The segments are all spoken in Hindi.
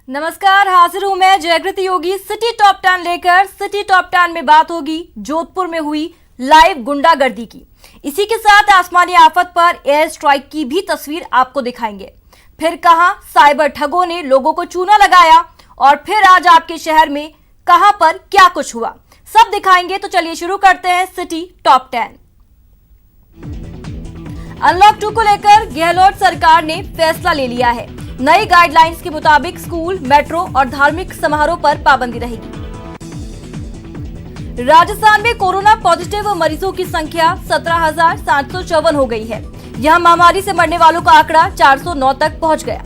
नमस्कार, हाजिर हूं मैं जयकृति योगी सिटी टॉप 10 लेकर। सिटी टॉप 10 में बात होगी जोधपुर में हुई लाइव गुंडागर्दी की। इसी के साथ आसमानी आफत पर एयर स्ट्राइक की भी तस्वीर आपको दिखाएंगे। फिर कहां साइबर ठगों ने लोगों को चूना लगाया और फिर आज आपके शहर में कहां पर क्या कुछ हुआ, सब दिखाएंगे। तो चलिए शुरू करते हैं सिटी टॉप 10। अनलॉक 2 को लेकर गहलोत सरकार ने फैसला ले लिया है। नई गाइडलाइंस के मुताबिक स्कूल, मेट्रो और धार्मिक समारोह पर पाबंदी रहेगी। राजस्थान में कोरोना पॉजिटिव मरीजों की संख्या 17,754 हो गई है। यह महामारी से मरने वालों का आंकड़ा 409 तक पहुंच गया।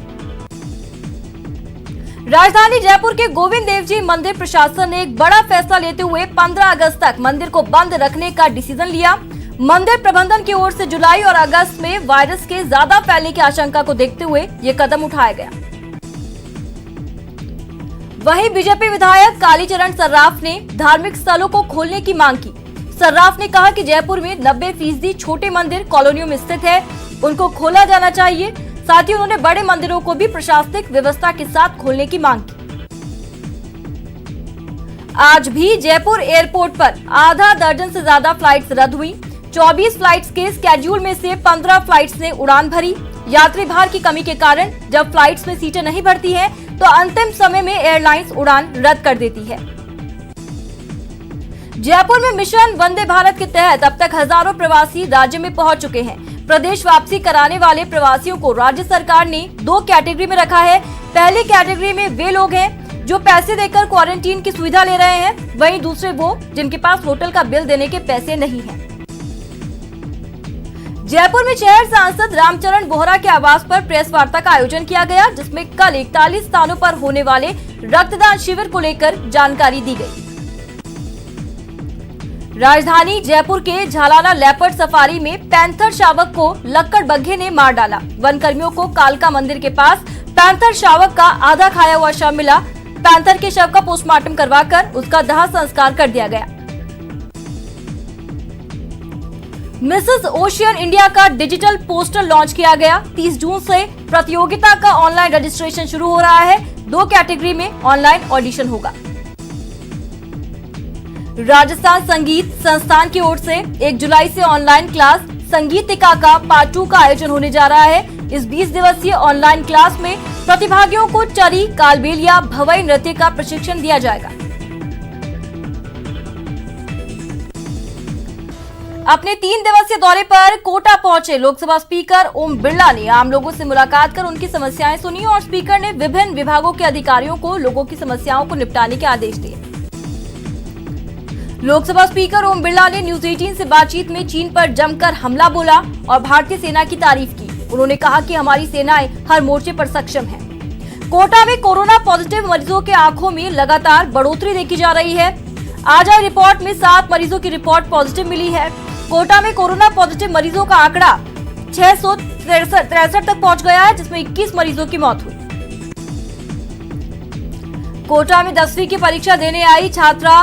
राजधानी जयपुर के गोविंद देव जी मंदिर प्रशासन ने एक बड़ा फैसला लेते हुए 15 अगस्त तक मंदिर को बंद रखने का डिसीजन लिया। मंदिर प्रबंधन की ओर से जुलाई और अगस्त में वायरस के ज्यादा फैलने की आशंका को देखते हुए ये कदम उठाया गया। वहीं बीजेपी विधायक कालीचरण सर्राफ ने धार्मिक स्थलों को खोलने की मांग की। सर्राफ ने कहा कि जयपुर में 90% छोटे मंदिर कॉलोनियों में स्थित है, उनको खोला जाना चाहिए। साथ ही उन्होंने बड़े मंदिरों को भी प्रशासनिक व्यवस्था के साथ खोलने की मांग की। आज भी जयपुर एयरपोर्ट पर आधा दर्जन से ज्यादा फ्लाइट्स रद्द हुई। 24 फ्लाइट्स के स्केड्यूल में से 15 फ्लाइट्स ने उड़ान भरी। यात्री भार की कमी के कारण जब फ्लाइट्स में सीटें नहीं भरती हैं, तो अंतिम समय में एयरलाइंस उड़ान रद्द कर देती है। जयपुर में मिशन वंदे भारत के तहत अब तक हजारों प्रवासी राज्य में पहुंच चुके हैं। प्रदेश वापसी कराने वाले प्रवासियों को राज्य सरकार ने 2 कैटेगरी में रखा है। पहली कैटेगरी में वे लोग हैं जो पैसे देकर क्वारंटीन की सुविधा ले रहे हैं, वहीं दूसरे वो जिनके पास होटल का बिल देने के पैसे नहीं हैं। जयपुर में शहर सांसद रामचरण बोहरा के आवास पर प्रेस वार्ता का आयोजन किया गया, जिसमें कल 41 स्थानों पर होने वाले रक्तदान शिविर को लेकर जानकारी दी गई। राजधानी जयपुर के झालाना लेपर्ड सफारी में पैंथर शावक को लक्कड़ बग्घे ने मार डाला। वन कर्मियों को कालका मंदिर के पास पैंथर शावक का आधा खाया हुआ शव मिला। पैंथर के शव का पोस्टमार्टम करवाकर उसका दाह संस्कार कर दिया गया। मिसेस ओशियन इंडिया का डिजिटल पोस्टर लॉन्च किया गया। 30 जून से प्रतियोगिता का ऑनलाइन रजिस्ट्रेशन शुरू हो रहा है। 2 कैटेगरी में ऑनलाइन ऑडिशन होगा। राजस्थान संगीत संस्थान की ओर से 1 जुलाई से ऑनलाइन क्लास संगीतिका का पार्ट 2 का आयोजन होने जा रहा है। इस 20 दिवसीय ऑनलाइन क्लास में प्रतिभागियों को चरी, कालबेलिया, भवई नृत्य का प्रशिक्षण दिया जाएगा। अपने 3 दिवसीय दौरे पर कोटा पहुंचे लोकसभा स्पीकर ओम बिरला ने आम लोगों से मुलाकात कर उनकी समस्याएं सुनी और स्पीकर ने विभिन्न विभागों के अधिकारियों को लोगों की समस्याओं को निपटाने के आदेश दिए। लोकसभा स्पीकर ओम बिरला ने न्यूज 18 से बातचीत में चीन पर जमकर हमला बोला और भारतीय सेना की तारीफ की। उन्होंने कहा कि हमारी सेनाएं हर मोर्चे पर सक्षम है। कोटा में कोरोना पॉजिटिव मरीजों के आंखों में लगातार बढ़ोतरी देखी जा रही है। आज आई रिपोर्ट में 7 मरीजों की रिपोर्ट पॉजिटिव मिली है। कोटा में कोरोना पॉजिटिव मरीजों का आंकड़ा 663 तक पहुंच गया है, जिसमें 21 मरीजों की मौत हुई। कोटा में 10वीं की परीक्षा देने आई छात्रा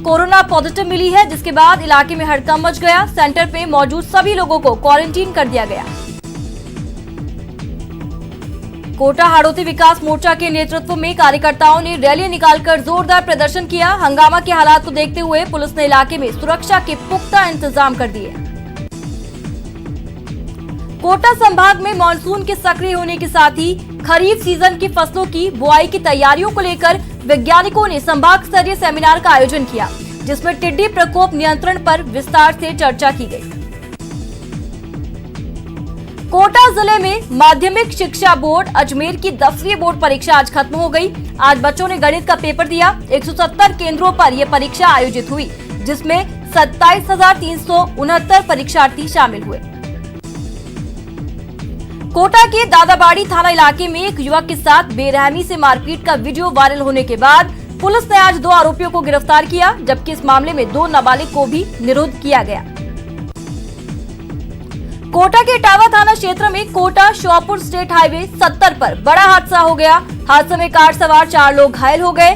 कोरोना पॉजिटिव मिली है, जिसके बाद इलाके में हड़कंप मच गया। सेंटर पे मौजूद सभी लोगों को क्वारंटीन कर दिया गया। कोटा हाड़ौती विकास मोर्चा के नेतृत्व में कार्यकर्ताओं ने रैली निकालकर जोरदार प्रदर्शन किया। हंगामा के हालात को देखते हुए पुलिस ने इलाके में सुरक्षा के पुख्ता इंतजाम कर दिए। कोटा संभाग में मानसून के सक्रिय होने के साथ ही खरीफ सीजन की फसलों की बुआई की तैयारियों को लेकर वैज्ञानिकों ने संभाग स्तरीय सेमिनार का आयोजन किया, जिसमें टिड्डी प्रकोप नियंत्रण पर विस्तार से चर्चा की गई। कोटा जिले में माध्यमिक शिक्षा बोर्ड अजमेर की 10वीं बोर्ड परीक्षा आज खत्म हो गई। आज बच्चों ने गणित का पेपर दिया। 170 केंद्रों पर यह परीक्षा आयोजित हुई, जिसमें 27,369 परीक्षार्थी शामिल हुए। कोटा के दादाबाड़ी थाना इलाके में एक युवक के साथ बेरहमी से मारपीट का वीडियो वायरल होने के बाद पुलिस ने आज 2 आरोपियों को गिरफ्तार किया, जबकि इस मामले में 2 नाबालिग को भी निरुद्ध किया गया। कोटा के इटावा थाना क्षेत्र में कोटा श्योपुर स्टेट हाईवे 70 पर बड़ा हादसा हो गया। हादसे में कार सवार 4 लोग घायल हो गए।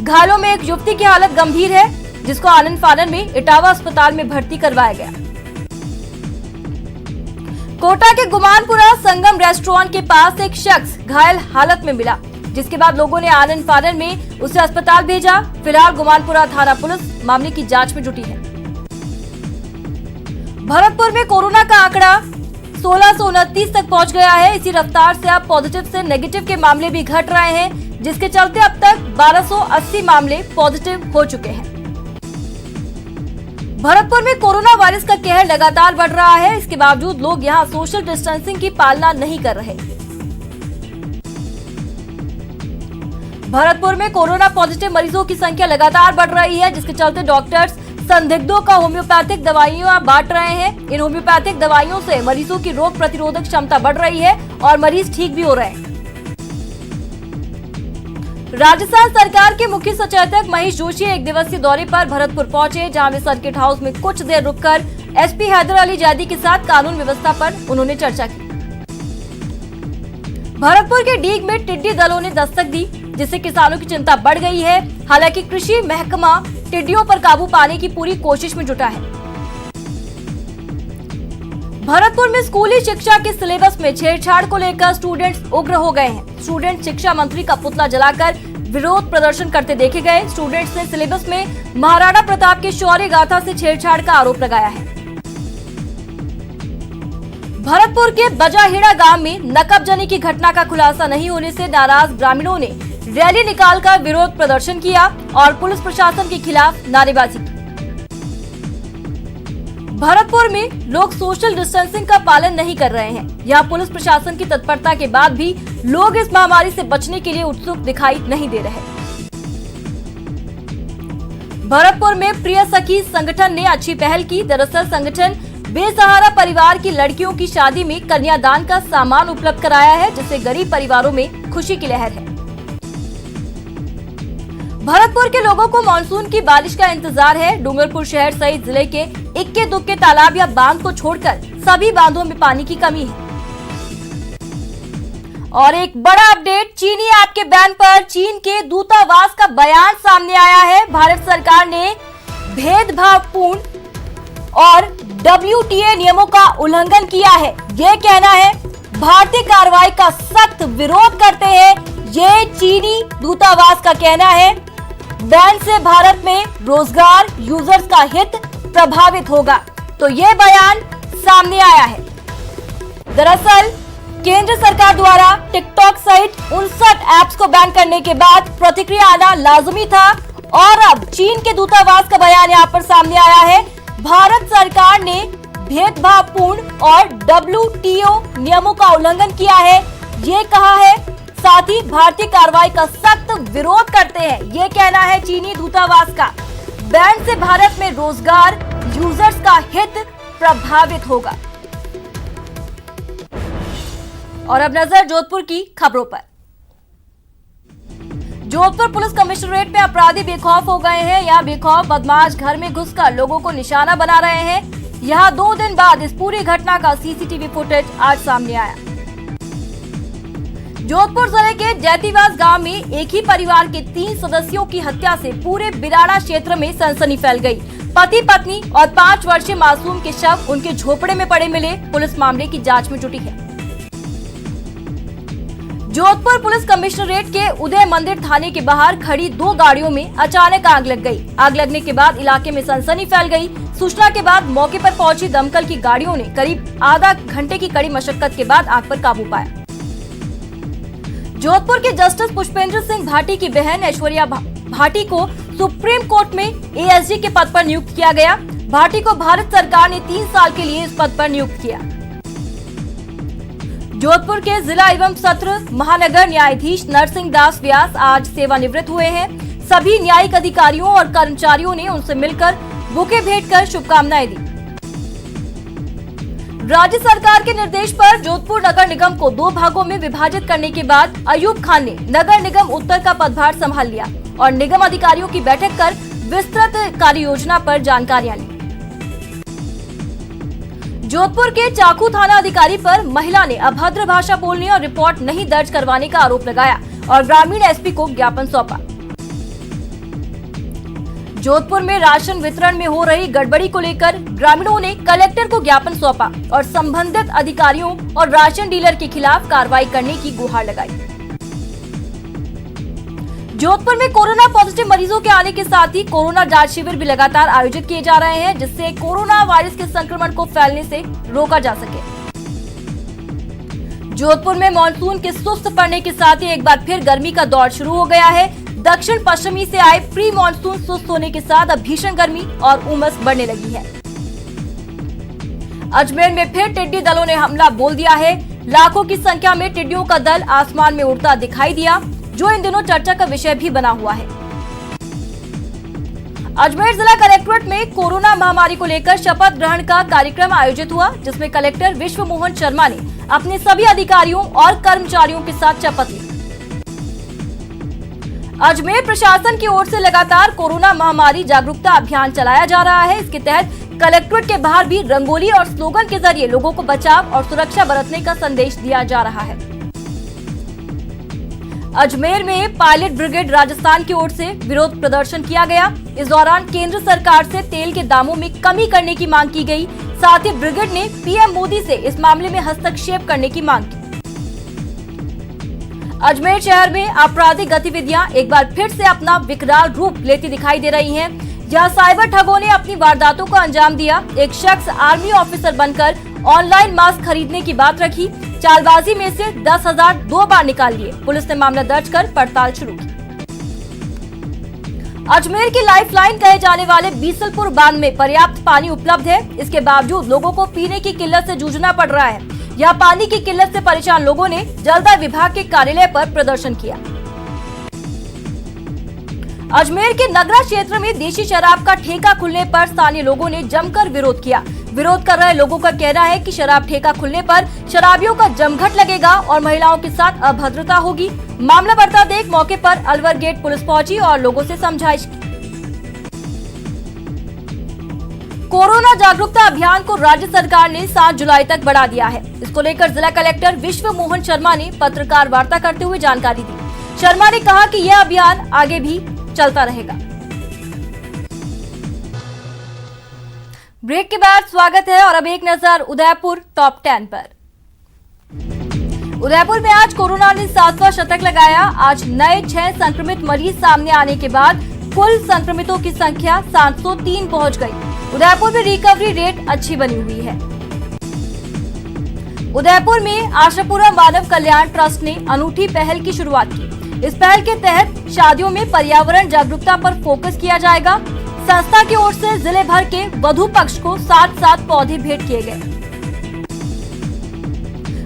घायलों में एक युवती की हालत गंभीर है, जिसको आनंद फानन में इटावा अस्पताल में भर्ती करवाया गया। कोटा के गुमानपुरा संगम रेस्टोरेंट के पास एक शख्स घायल हालत में मिला। जिसके बाद लोगों ने आनन फानन में उसे अस्पताल भेजा। फिलहाल गुमानपुरा थाना पुलिस मामले की जांच में जुटी है। भरतपुर में कोरोना का आंकड़ा 1629 तक पहुंच गया है। इसी रफ्तार से अब पॉजिटिव से नेगेटिव के मामले भी घट रहे हैं, जिसके चलते अब तक 1280 मामले पॉजिटिव हो चुके हैं। भरतपुर में कोरोना वायरस का कहर लगातार बढ़ रहा है। इसके बावजूद लोग यहां सोशल डिस्टेंसिंग की पालना नहीं कर रहे। भरतपुर में कोरोना पॉजिटिव मरीजों की संख्या लगातार बढ़ रही है, जिसके चलते डॉक्टर्स संदिग्धों का होम्योपैथिक दवाइयां बांट रहे हैं। इन होम्योपैथिक दवाइयों से मरीजों की रोग प्रतिरोधक क्षमता बढ़ रही है और मरीज ठीक भी हो रहे हैं। राजस्थान सरकार के मुख्य सचेतक महेश जोशी एक दिवसीय दौरे पर भरतपुर पहुंचे, जहां वे सर्किट हाउस में कुछ देर रुककर एसपी हैदर अली जैदी के साथ कानून व्यवस्था पर उन्होंने चर्चा की। भरतपुर के डीग में टिड्डी दलों ने दस्तक दी, जिससे किसानों की चिंता बढ़ गई है। हालांकि कृषि महकमा टिड्डियों पर काबू पाने की पूरी कोशिश में जुटा है। भरतपुर में स्कूली शिक्षा के सिलेबस में छेड़छाड़ को लेकर स्टूडेंट्स उग्र हो गए हैं। स्टूडेंट शिक्षा मंत्री का पुतला जलाकर विरोध प्रदर्शन करते देखे गए। स्टूडेंट्स ने सिलेबस में महाराणा प्रताप के शौर्य गाथा से छेड़छाड़ का आरोप लगाया है। भरतपुर के बजाहेड़ा गांव में नकबजनी की घटना का खुलासा नहीं होने से नाराज ग्रामीणों ने रैली निकालकर विरोध प्रदर्शन किया और पुलिस प्रशासन के खिलाफ नारेबाजी की। भरतपुर में लोग सोशल डिस्टेंसिंग का पालन नहीं कर रहे हैं। यहाँ पुलिस प्रशासन की तत्परता के बाद भी लोग इस महामारी से बचने के लिए उत्सुक दिखाई नहीं दे रहे। भरतपुर में प्रिय सखी संगठन ने अच्छी पहल की। दरअसल संगठन बेसहारा परिवार की लड़कियों की शादी में कन्यादान का सामान उपलब्ध कराया है, जिससे गरीब परिवारों में खुशी की लहर है। भरतपुर के लोगों को मानसून की बारिश का इंतजार है। डूंगरपुर शहर सहित जिले के इक्के दुक्के तालाब या बांध को छोड़कर सभी बांधों में पानी की कमी है। और एक बड़ा अपडेट, चीनी ऐप के बैन पर चीन के दूतावास का बयान सामने आया है। भारत सरकार ने भेदभावपूर्ण और WTA नियमों का उल्लंघन किया है, ये कहना है। भारतीय कार्रवाई का सख्त विरोध करते हैं, ये चीनी दूतावास का कहना है। बैन से भारत में रोजगार, यूजर्स का हित प्रभावित होगा, तो ये बयान सामने आया है। दरअसल केंद्र सरकार द्वारा टिकटॉक सहित 59 ऐप्स को बैन करने के बाद प्रतिक्रिया आना लाजमी था और अब चीन के दूतावास का बयान यहाँ पर सामने आया है। भारत सरकार ने भेदभावपूर्ण और WTO नियमों का उल्लंघन किया है, ये कहा है। साथ ही भारतीय कार्रवाई का सख्त विरोध करते हैं, ये कहना है चीनी दूतावास का। बैन से भारत में रोजगार, यूजर्स का हित प्रभावित होगा। और अब नजर जोधपुर की खबरों पर। जोधपुर पुलिस कमिश्नरेट में अपराधी बेखौफ हो गए हैं। यहाँ बेखौफ बदमाश घर में घुसकर लोगों को निशाना बना रहे हैं। यहाँ 2 दिन बाद इस पूरी घटना का CCTV फुटेज आज सामने आया। जोधपुर जिले के जैतीवास गांव में एक ही परिवार के 3 सदस्यों की हत्या से पूरे बिराड़ा क्षेत्र में सनसनी फैल गई। पति पत्नी और 5 वर्षीय मासूम के शव उनके झोपड़े में पड़े मिले। पुलिस मामले की जांच में जुटी है। जोधपुर पुलिस कमिश्नरेट के उदय मंदिर थाने के बाहर खड़ी 2 गाड़ियों में अचानक आग लग गई। आग लगने के बाद इलाके में सनसनी फैल गई। सूचना के बाद मौके पर पहुंची दमकल की गाड़ियों ने करीब आधा घंटे की कड़ी मशक्कत के बाद आग पर काबू पाया। जोधपुर के जस्टिस पुष्पेंद्र सिंह भाटी की बहन ऐश्वर्या भाटी को सुप्रीम कोर्ट में ASG के पद पर नियुक्त किया गया। भाटी को भारत सरकार ने 3 साल के लिए इस पद पर नियुक्त किया। जोधपुर के जिला एवं सत्र महानगर न्यायाधीश नरसिंह दास व्यास आज सेवानिवृत्त हुए हैं। सभी न्यायिक अधिकारियों और कर्मचारियों ने उनसे मिलकर बुके भेंट कर शुभकामनाएं दी। राज्य सरकार के निर्देश पर जोधपुर नगर निगम को 2 भागों में विभाजित करने के बाद अयूब खान ने नगर निगम उत्तर का पदभार संभाल लिया और निगम अधिकारियों की बैठक कर विस्तृत कार्य योजना पर जानकारियां ली। जोधपुर के चाकू थाना अधिकारी पर महिला ने अभद्र भाषा बोलने और रिपोर्ट नहीं दर्ज करवाने का आरोप लगाया और ग्रामीण SP को ज्ञापन सौंपा। जोधपुर में राशन वितरण में हो रही गड़बड़ी को लेकर ग्रामीणों ने कलेक्टर को ज्ञापन सौंपा और संबंधित अधिकारियों और राशन डीलर के खिलाफ कार्रवाई करने की गुहार लगाई। जोधपुर में कोरोना पॉजिटिव मरीजों के आने के साथ ही कोरोना जांच शिविर भी लगातार आयोजित किए जा रहे हैं, जिससे कोरोना वायरस के संक्रमण को फैलने से रोका जा सके। जोधपुर में मानसून के सुस्त पड़ने के साथ ही एक बार फिर गर्मी का दौर शुरू हो गया है। दक्षिण पश्चिमी से आए प्री मानसून सुस्त होने के साथ अब भीषण गर्मी और उमस बढ़ने लगी है। अजमेर में फिर टिड्डी दलों ने हमला बोल दिया है। लाखों की संख्या में टिड्डियों का दल आसमान में उड़ता दिखाई दिया, जो इन दिनों चर्चा का विषय भी बना हुआ है। अजमेर जिला कलेक्ट्रेट में कोरोना महामारी को लेकर शपथ ग्रहण का कार्यक्रम आयोजित हुआ, जिसमें कलेक्टर विश्व मोहन शर्मा ने अपने सभी अधिकारियों और कर्मचारियों के साथ शपथ ली। अजमेर प्रशासन की ओर से लगातार कोरोना महामारी जागरूकता अभियान चलाया जा रहा है। इसके तहत कलेक्ट्रेट के बाहर भी रंगोली और स्लोगन के जरिए लोगों को बचाव और सुरक्षा बरतने का संदेश दिया जा रहा है। अजमेर में पायलट ब्रिगेड राजस्थान की ओर से विरोध प्रदर्शन किया गया। इस दौरान केंद्र सरकार से तेल के दामों में कमी करने की मांग की गई। साथ ही ब्रिगेड ने पीएम मोदी से इस मामले में हस्तक्षेप करने की मांग की। अजमेर शहर में आपराधिक गतिविधियां एक बार फिर से अपना विकराल रूप लेती दिखाई दे रही हैं। जहां साइबर ठगों ने अपनी वारदातों को अंजाम दिया। एक शख्स आर्मी ऑफिसर बनकर ऑनलाइन मास्क खरीदने की बात रखी। चालबाजी में से 10,000 2 बार निकाल लिए। पुलिस ने मामला दर्ज कर पड़ताल शुरू की। अजमेर की लाइफलाइन कहे जाने वाले बीसलपुर बांध में पर्याप्त पानी उपलब्ध है। इसके बावजूद लोगों को पीने की किल्लत से जूझना पड़ रहा है। यहाँ पानी की किल्लत से परेशान लोगों ने जलदाय विभाग के कार्यालय पर प्रदर्शन किया। अजमेर के नगरा क्षेत्र में देशी शराब का ठेका खुलने पर स्थानीय लोगों ने जमकर विरोध किया। विरोध कर रहे लोगों का कहना है कि शराब ठेका खुलने पर शराबियों का जमघट लगेगा और महिलाओं के साथ अभद्रता होगी। मामला बढ़ता देख मौके पर अलवर गेट पुलिस पहुंची और लोगों से समझाइश की। कोरोना जागरूकता अभियान को राज्य सरकार ने 7 जुलाई तक बढ़ा दिया है। इसको लेकर जिला कलेक्टर विश्व मोहन शर्मा ने पत्रकार वार्ता करते हुए जानकारी दी। शर्मा ने कहा कि यह अभियान आगे भी चलता रहेगा। ब्रेक के बाद स्वागत है और अब एक नजर उदयपुर टॉप 10 पर। उदयपुर में आज कोरोना ने 7वां शतक लगाया। आज नए 6 संक्रमित मरीज सामने आने के बाद कुल संक्रमितों की संख्या 703 पहुंच गई। उदयपुर में रिकवरी रेट अच्छी बनी हुई है। उदयपुर में आशापुरा मानव कल्याण ट्रस्ट ने अनूठी पहल की शुरुआत की। इस पहल के तहत शादियों में पर्यावरण जागरूकता पर फोकस किया जाएगा। संस्था की ओर से जिले भर के वधू पक्ष को 7 पौधे भेंट किए गए।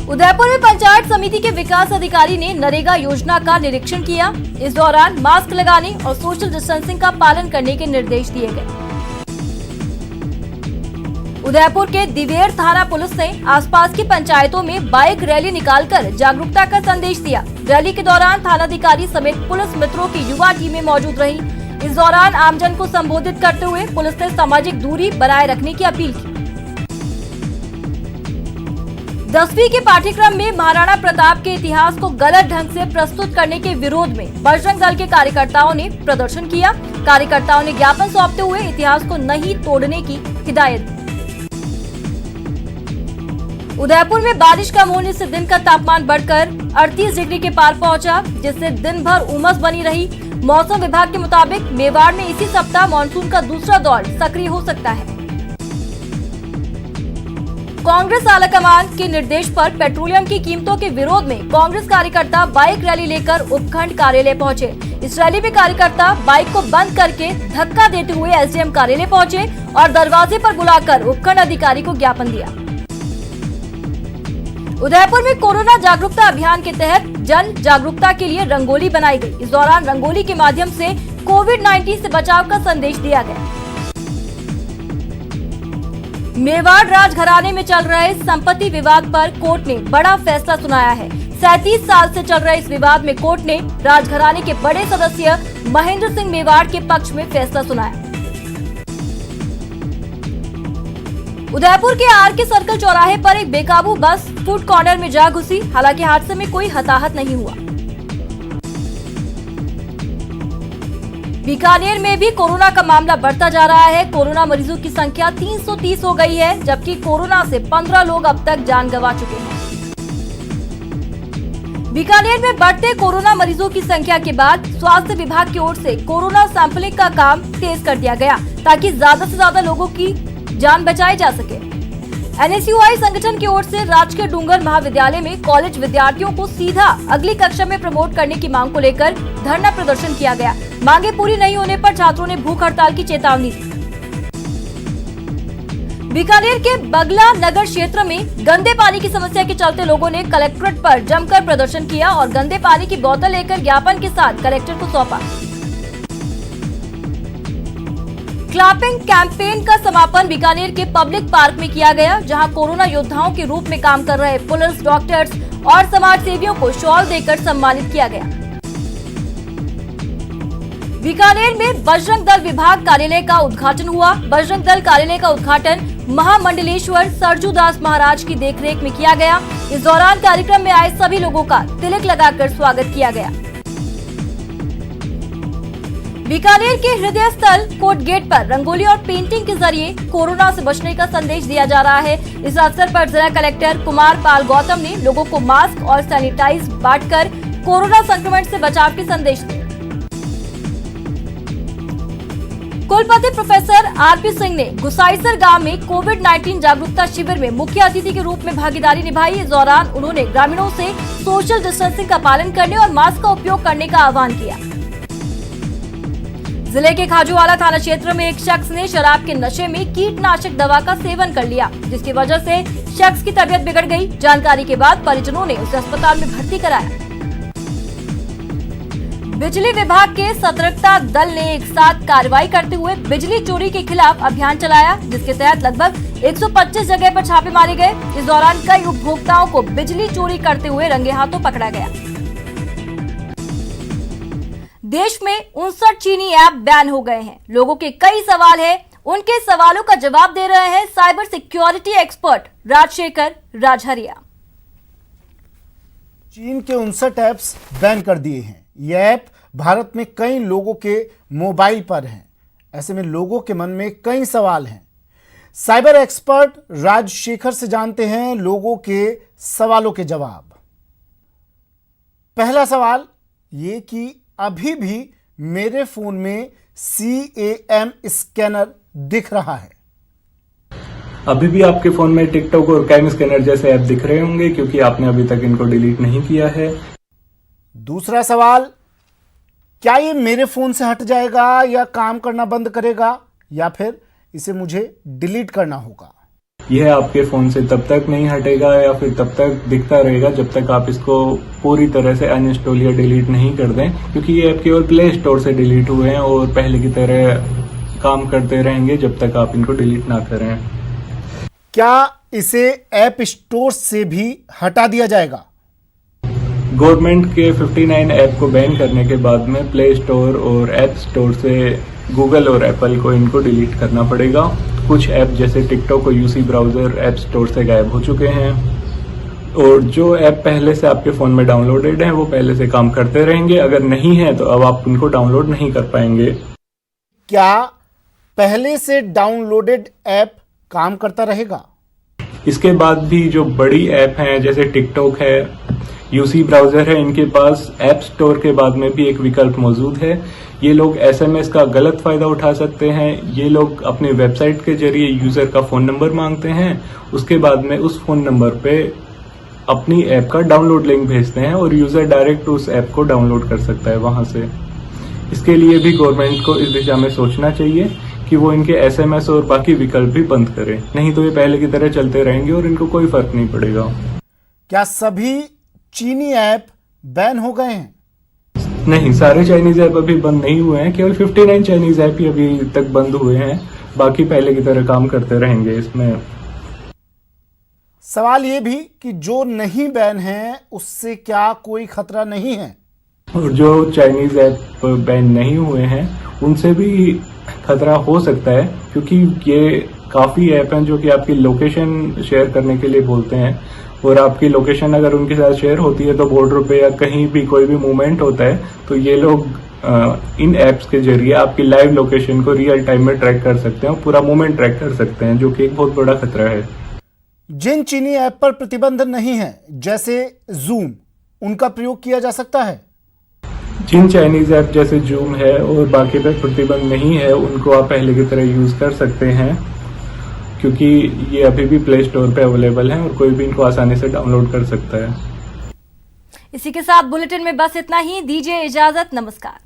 उदयपुर में पंचायत समिति के विकास अधिकारी ने नरेगा योजना का निरीक्षण किया। इस दौरान मास्क लगाने और सोशल डिस्टेंसिंग का पालन करने के निर्देश दिए गए। उदयपुर के दिवेर थाना पुलिस ने आसपास की पंचायतों में बाइक रैली निकालकर जागरूकता का संदेश दिया। रैली के दौरान थानाधिकारी समेत पुलिस मित्रों की युवा टीमें मौजूद रहीं। इस दौरान आमजन को संबोधित करते हुए पुलिस ने सामाजिक दूरी बनाए रखने की अपील की। 10वीं के पाठ्यक्रम में महाराणा प्रताप के इतिहास को गलत ढंग से प्रस्तुत करने के विरोध में बजरंग दल के कार्यकर्ताओं ने प्रदर्शन किया। कार्यकर्ताओं ने ज्ञापन सौंपते हुए इतिहास को नहीं तोड़ने की हिदायत दी। उदयपुर में बारिश कम होने से दिन का तापमान बढ़कर 38 डिग्री के पार पहुंचा, जिससे दिन भर उमस बनी रही। मौसम विभाग के मुताबिक मेवाड़ में इसी सप्ताह मानसून का दूसरा दौर सक्रिय हो सकता है। कांग्रेस आलाकमान के निर्देश पर पेट्रोलियम की कीमतों के विरोध में कांग्रेस कार्यकर्ता बाइक रैली लेकर उपखंड कार्यालय पहुंचे। इस रैली में कार्यकर्ता बाइक को बंद करके धक्का देते हुए एसडीएम कार्यालय पहुंचे और दरवाजे पर बुलाकर उपखंड अधिकारी को ज्ञापन दिया। उदयपुर में कोरोना जागरूकता अभियान के तहत जन जागरूकता के लिए रंगोली बनाई गई। इस दौरान रंगोली के माध्यम से कोविड-19 से बचाव का संदेश दिया गया। मेवाड़ राजघराने में चल रहे संपत्ति विवाद पर कोर्ट ने बड़ा फैसला सुनाया है। 37 साल से चल रहे इस विवाद में कोर्ट ने राजघराने के बड़े सदस्य महेंद्र सिंह मेवाड़ के पक्ष में फैसला सुनाया। उदयपुर के आरके सर्कल चौराहे पर एक बेकाबू बस फूड कॉर्नर में जा घुसी। हालांकि हादसे में कोई हताहत नहीं हुआ। बीकानेर में भी कोरोना का मामला बढ़ता जा रहा है। कोरोना मरीजों की संख्या 330 हो गई है, जबकि कोरोना से 15 लोग अब तक जान गंवा चुके हैं। बीकानेर में बढ़ते कोरोना मरीजों की संख्या के बाद स्वास्थ्य विभाग की ओर से कोरोना सैंपलिंग का काम तेज कर दिया गया ताकि ज्यादा से ज्यादा लोगों की जान बचाई जा सके। NSUI संगठन की ओर से राजकीय डूंगर महाविद्यालय में कॉलेज विद्यार्थियों को सीधा अगली कक्षा में प्रमोट करने की मांग को लेकर धरना प्रदर्शन किया गया। मांगे पूरी नहीं होने पर छात्रों ने भूख हड़ताल की चेतावनी दी। बीकानेर के बगला नगर क्षेत्र में गंदे पानी की समस्या के चलते लोगों ने कलेक्ट्रेट पर जमकर प्रदर्शन किया और गंदे पानी की बोतल लेकर ज्ञापन के साथ कलेक्टर को सौंपा। क्लैपिंग कैंपेन का समापन बीकानेर के पब्लिक पार्क में किया गया, जहां कोरोना योद्धाओं के रूप में काम कर रहे पुलिस, डॉक्टर्स और समाज सेवियों को शॉल देकर सम्मानित किया गया। बीकानेर में बजरंग दल विभाग कार्यालय का उद्घाटन हुआ। बजरंग दल कार्यालय का उद्घाटन महामंडलेश्वर सरजू दास महाराज की देखरेख में किया गया। इस दौरान कार्यक्रम में आए सभी लोगों का तिलक लगाकर स्वागत किया गया। बीकानेर के हृदय स्थल कोर्ट गेट पर रंगोली और पेंटिंग के जरिए कोरोना से बचने का संदेश दिया जा रहा है। इस अवसर पर जिला कलेक्टर कुमार पाल गौतम ने लोगों को मास्क और सैनिटाइज बांटकर कोरोना संक्रमण से बचाव के संदेश दिए। कुलपति प्रोफेसर आरपी सिंह ने गुसाईसर गांव में कोविड-19 जागरूकता शिविर में मुख्य अतिथि के रूप में भागीदारी निभाई। इस दौरान उन्होंने ग्रामीणों से सोशल डिस्टेंसिंग का पालन करने और मास्क का उपयोग करने का आह्वान किया। जिले के खाजूवाला थाना क्षेत्र में एक शख्स ने शराब के नशे में कीटनाशक दवा का सेवन कर लिया, जिसकी वजह से शख्स की तबीयत बिगड़ गई। जानकारी के बाद परिजनों ने उसे अस्पताल में भर्ती कराया। बिजली विभाग के सतर्कता दल ने एक साथ कार्रवाई करते हुए बिजली चोरी के खिलाफ अभियान चलाया, जिसके तहत लगभग 125 जगह पर छापे मारे गए। इस दौरान कई उपभोक्ताओं को बिजली चोरी करते हुए रंगे हाथों पकड़ा गया। देश में 59 चीनी ऐप बैन हो गए हैं। लोगों के कई सवाल हैं, उनके सवालों का जवाब दे रहे हैं cyber security expert Rajshekhar Rajahariya. चीन के 59 ऐप्स बैन कर दिए हैं। ये ऐप भारत में कई लोगों के मोबाइल पर हैं। ऐसे में लोगों के मन में कई सवाल हैं। साइबर एक्सपर्ट राजशेखर से जानते हैं लोगों के सवालों के जवाब। पहला सवाल ये कि अभी भी मेरे फोन में CAM स्कैनर दिख रहा है। अभी भी आपके फोन में टिकटॉक और कैम स्कैनर जैसे ऐप दिख रहे होंगे, क्योंकि आपने अभी तक इनको डिलीट नहीं किया है। दूसरा सवाल, क्या ये मेरे फोन से हट जाएगा या काम करना बंद करेगा, या फिर इसे मुझे डिलीट करना होगा? यह आपके फोन से तब तक नहीं हटेगा या फिर तब तक दिखता रहेगा जब तक आप इसको पूरी तरह से अनइंस्टॉल या डिलीट नहीं कर दें, क्योंकि ये ऐप केवल प्ले स्टोर से डिलीट हुए हैं और पहले की तरह काम करते रहेंगे जब तक आप इनको डिलीट ना करें। क्या इसे ऐप स्टोर से भी हटा दिया जाएगा? गवर्नमेंट के 59 ऐप को बैन करने के बाद में प्ले स्टोर और ऐप स्टोर से गूगल और एप्पल को इनको डिलीट करना पड़ेगा। कुछ ऐप जैसे टिकटॉक और यूसी ब्राउजर ऐप स्टोर से गायब हो चुके हैं, और जो ऐप पहले से आपके फोन में डाउनलोडेड हैं वो पहले से काम करते रहेंगे। अगर नहीं है तो अब आप उनको डाउनलोड नहीं कर पाएंगे। क्या पहले से डाउनलोडेड ऐप काम करता रहेगा? इसके बाद भी जो बड़ी ऐप हैं जैसे टिकटॉक है, यूसी ब्राउजर है, इनके पास ऐप स्टोर के बाद में भी एक विकल्प मौजूद है। ये लोग SMS का गलत फायदा उठा सकते हैं। ये लोग अपने वेबसाइट के जरिए यूजर का फोन नंबर मांगते हैं, उसके बाद में उस फोन नंबर पे अपनी ऐप का डाउनलोड लिंक भेजते हैं और यूजर डायरेक्ट उस ऐप को डाउनलोड कर सकता है वहां से। इसके लिए भी गवर्नमेंट को इस दिशा में सोचना चाहिए कि वो इनके SMS और बाकी विकल्प भी बंद करें, नहीं तो ये पहले की तरह चलते रहेंगे और इनको कोई फर्क नहीं पड़ेगा। क्या सभी चीनी ऐप बैन हो गए हैं? नहीं, सारे चाइनीज ऐप अभी बंद नहीं हुए हैं। केवल 59 चाइनीज ऐप ही अभी तक बंद हुए हैं, बाकी पहले की तरह काम करते रहेंगे। इसमें सवाल ये भी कि जो नहीं बैन है उससे क्या कोई खतरा नहीं है? और जो चाइनीज ऐप बैन नहीं हुए हैं उनसे भी खतरा हो सकता है, क्योंकि ये काफी ऐप हैं जो कि आपकी लोकेशन शेयर करने के लिए बोलते हैं, और आपकी लोकेशन अगर उनके साथ शेयर होती है तो बॉर्डर पे या कहीं भी कोई भी मूवमेंट होता है तो ये लोग इन ऐप्स के जरिए आपकी लाइव लोकेशन को रियल टाइम में ट्रैक कर सकते हैं, पूरा मूवमेंट ट्रैक कर सकते हैं, जो कि एक बहुत बड़ा खतरा है। जिन चीनी ऐप पर प्रतिबंध नहीं है जैसे जूम, उनका प्रयोग किया जा सकता है? जिन चाइनीज ऐप जैसे जूम है और बाकी पे प्रतिबंध नहीं है, उनको आप पहले की तरह यूज कर सकते हैं, क्योंकि ये अभी भी प्ले स्टोर पे अवेलेबल है और कोई भी इनको आसानी से डाउनलोड कर सकता है। इसी के साथ बुलेटिन में बस इतना ही। दीजिए इजाजत। नमस्कार।